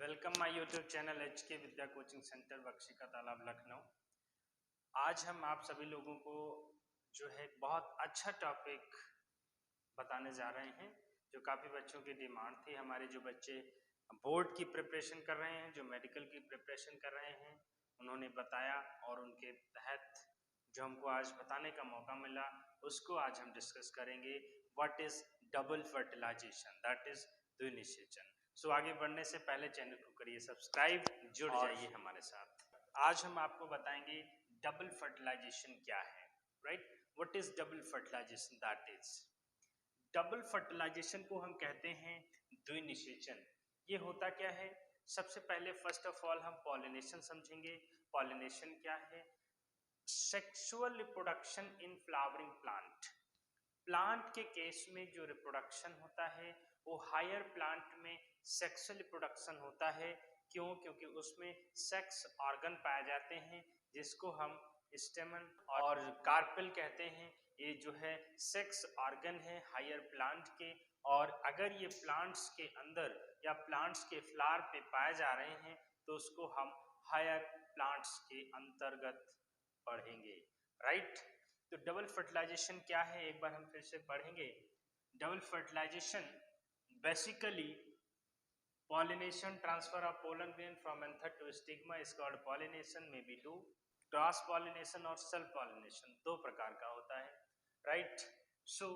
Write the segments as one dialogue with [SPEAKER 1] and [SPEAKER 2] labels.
[SPEAKER 1] Welcome my YouTube channel HK Vidya coaching centre Bakshi ka Talab Lucknow. आज हम आप सभी लोगों को जो है बहुत अच्छा टॉपिक बताने जा रहे हैं जो काफ़ी बच्चों की डिमांड थी। हमारे जो बच्चे बोर्ड की प्रिपरेशन कर रहे हैं, जो मेडिकल की प्रिपरेशन कर रहे हैं, उन्होंने बताया और उनके तहत जो हमको आज बताने का मौका मिला उसको आज हम डिस्कस करेंगे। What is double fertilization, that is द्विनिषेचन। सो आगे बढ़ने से पहले चैनल को करिए सब्सक्राइब, जुड़ जाइए हमारे साथ। आज हम आपको बताएंगे डबल फर्टिलाइजेशन क्या है, right. What is double fertilization, that is double fertilization को हम कहते हैं द्विनिषेचन। ये होता क्या है, सबसे पहले फर्स्ट ऑफ ऑल हम पॉलिनेशन समझेंगे। पॉलिनेशन क्या है? Sexual reproduction in flowering plant. Plant के केस में जो रिप्रोडक्शन होता है वो हायर प्लांट में सेक्सुअल रिप्रोडक्शन होता है। क्यों? क्योंकि उसमें सेक्स ऑर्गन पाए जाते हैं जिसको हम स्टेमन और कार्पेल कहते हैं। ये जो है सेक्स ऑर्गन है हायर प्लांट के, और अगर ये प्लांट्स के अंदर या प्लांट्स के फ्लावर पे पाए जा रहे हैं तो उसको हम हायर प्लांट्स के अंतर्गत पढ़ेंगे, राइट। तो डबल फर्टिलाइजेशन क्या है एक बार हम फिर से पढ़ेंगे। Double fertilization basically pollination transfer of pollen grain from anther to stigma is called pollination, may be do cross pollination और सेल्फ पॉलिनेशन, दो प्रकार का होता है, राइट। सो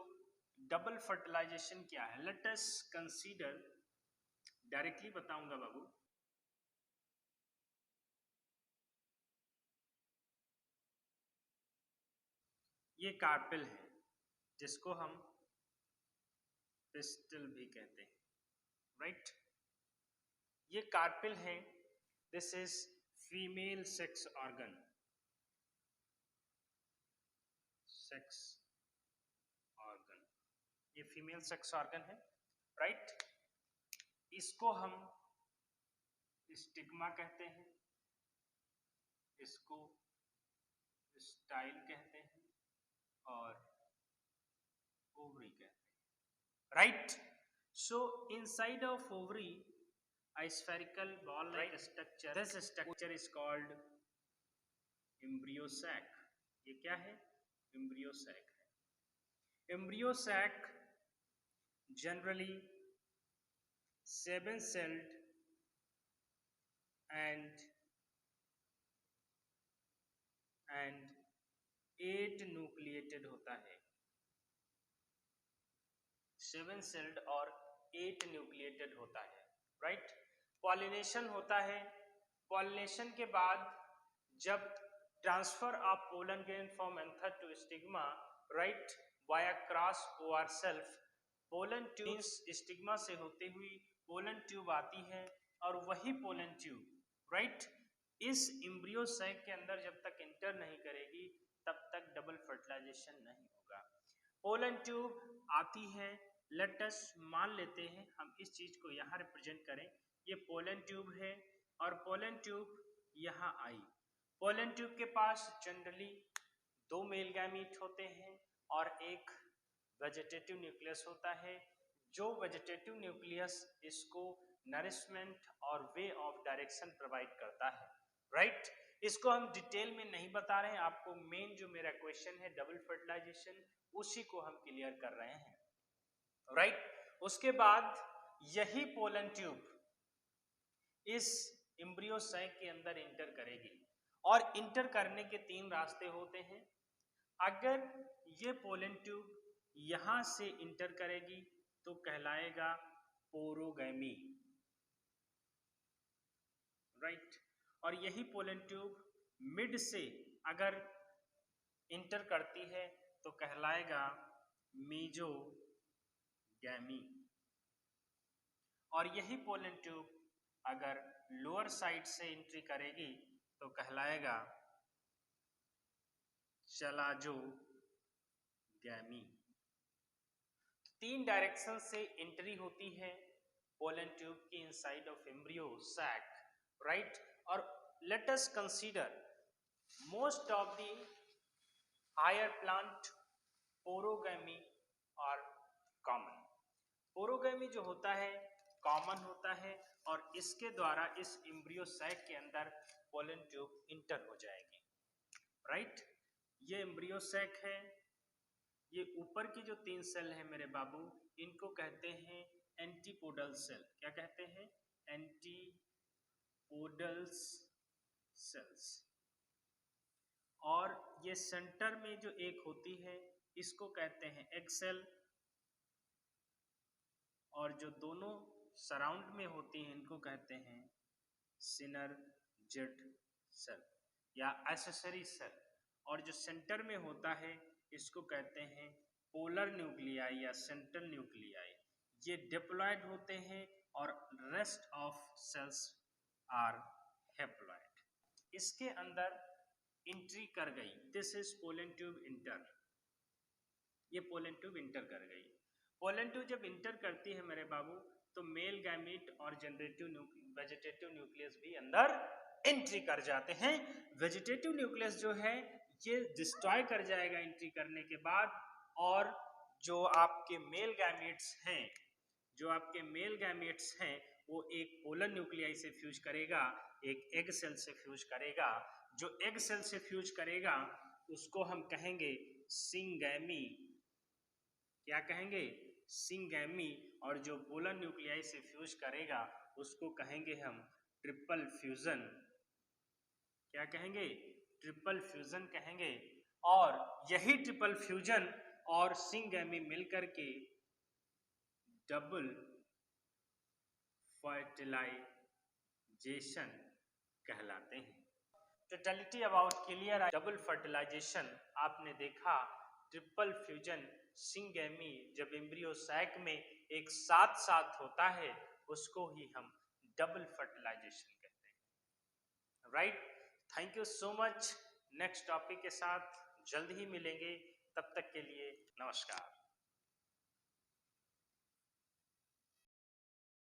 [SPEAKER 1] डबल फर्टिलाइजेशन क्या है, लेट अस कंसीडर, डायरेक्टली बताऊंगा बाबू। ये कार्पेल है जिसको हम पिस्टल भी कहते हैं, राइट। ये कार्पेल है, this is female sex organ, sex organ, ये फीमेल सेक्स ऑर्गन है, राइट। इसको हम स्टिग्मा कहते हैं, इसको स्टाइल कहते हैं और ओवरी कहते हैं, right. So inside of ovary a spherical ball like structure, this structure is called embryo sac। ये क्या है? embryo sac है। embryo sac generally 7-celled and 8 nucleated होता है। 7-celled और 8 न्यूक्लिएटेड होता है, राइट। पॉलिनेशन होता है, पॉलिनेशन के बाद जब transfer of pollen grain from anther to stigma, right, via cross over self, pollen tube stigma से होते हुई पोलन ट्यूब आती है और वही पोलन ट्यूब, राइट, इस एम्ब्रियो सैक के अंदर जब तक इंटर नहीं करेगी तब तक डबल फर्टिलाइजेशन नहीं होगा। पोलन ट्यूब आती है, लेट अस मान लेते हैं हम इस चीज को यहाँ रिप्रेजेंट करें, ये पोलन ट्यूब है और पोलन ट्यूब यहाँ आई। पोलन ट्यूब के पास जनरली 2 मेल गैमीट होते हैं और एक वेजिटेटिव न्यूक्लियस होता है। जो वेजिटेटिव न्यूक्लियस इसको नरिशमेंट और वे ऑफ डायरेक्शन प्रोवाइड करता है, राइट। इसको हम डिटेल में नहीं बता रहे हैं, आपको मेन जो मेरा क्वेश्चन है डबल फर्टिलाइजेशन उसी को हम क्लियर कर रहे हैं, राइट। उसके बाद यही पोलन ट्यूब इस एम्ब्रियो सैक के अंदर इंटर करेगी और इंटर करने के 3 रास्ते होते हैं। अगर ये पोलन ट्यूब यहां से इंटर करेगी तो कहलाएगा पोरोगैमी, राइट। और यही पोलन ट्यूब मिड से अगर इंटर करती है तो कहलाएगा मेजोगैमी, और यही पोलन ट्यूब अगर लोअर साइड से एंट्री करेगी तो कहलाएगा चलाजोगैमी। 3 डायरेक्शन से एंट्री होती है पोलन ट्यूब की inside of embryo sac, right. और let us consider most of the higher plant porogamy और कॉमन। पोरोगैमी जो होता है कॉमन होता है और इसके द्वारा इस एम्ब्रियो सैक के अंदर पोलन ट्यूब इंटर हो जाएगी। राइट, ये एम्ब्रियो सैक है। ये ऊपर की जो 3 सेल है मेरे बाबू, इनको कहते हैं एंटीपोडल सेल। क्या कहते हैं? Antipodal cells. और ये सेंटर में जो एक होती है इसको कहते हैं एग सेल, और जो दोनों सराउंड में होती हैं इनको कहते हैं सिनर्जिड सेल या एक्सेसरी सेल। और जो सेंटर में होता है इसको कहते हैं पोलर न्यूक्लियाई या सेंट्रल न्यूक्लियाई। ये डिप्लॉयड होते हैं और rest of cells are haploid. इसके अंदर एंट्री कर गई, this is pollen tube enter. ये पोलन ट्यूब इंटर कर गई। पोलन ट्यूब जब इंटर करती है मेरे बाबू, तो मेल गैमीट और वेजिटेटिव न्यूक्लियस भी अंदर एंट्री कर जाते हैं। वेजिटेटिव न्यूक्लियस जो है ये डिस्ट्रॉय कर जाएगा एंट्री करने के बाद, और जो आपके मेल गैमीट्स हैं वो एक पोलर न्यूक्लियाई से फ्यूज करेगा, एक एग सेल से फ्यूज करेगा। जो एग सेल से फ्यूज करेगा उसको हम कहेंगे सिंगैमी। क्या कहेंगे? सिंगैमी। और जो पोलर न्यूक्लियाई से फ्यूज करेगा उसको कहेंगे हम ट्रिपल फ्यूजन। क्या कहेंगे? ट्रिपल फ्यूजन कहेंगे। और यही ट्रिपल फ्यूजन और सिंगैमी मिलकर के डबल फर्टिलाइजेशन कहलाते हैं। Totality about clear. Double fertilization आपने देखा, ट्रिपल फ्यूजन, सिंगैमी जब एम्ब्रियो सैक में एक साथ साथ होता है उसको ही हम डबल फर्टिलाइजेशन कहते हैं। Right, thank you so much. Next topic के साथ जल्द ही मिलेंगे, तब तक के लिए नमस्कार।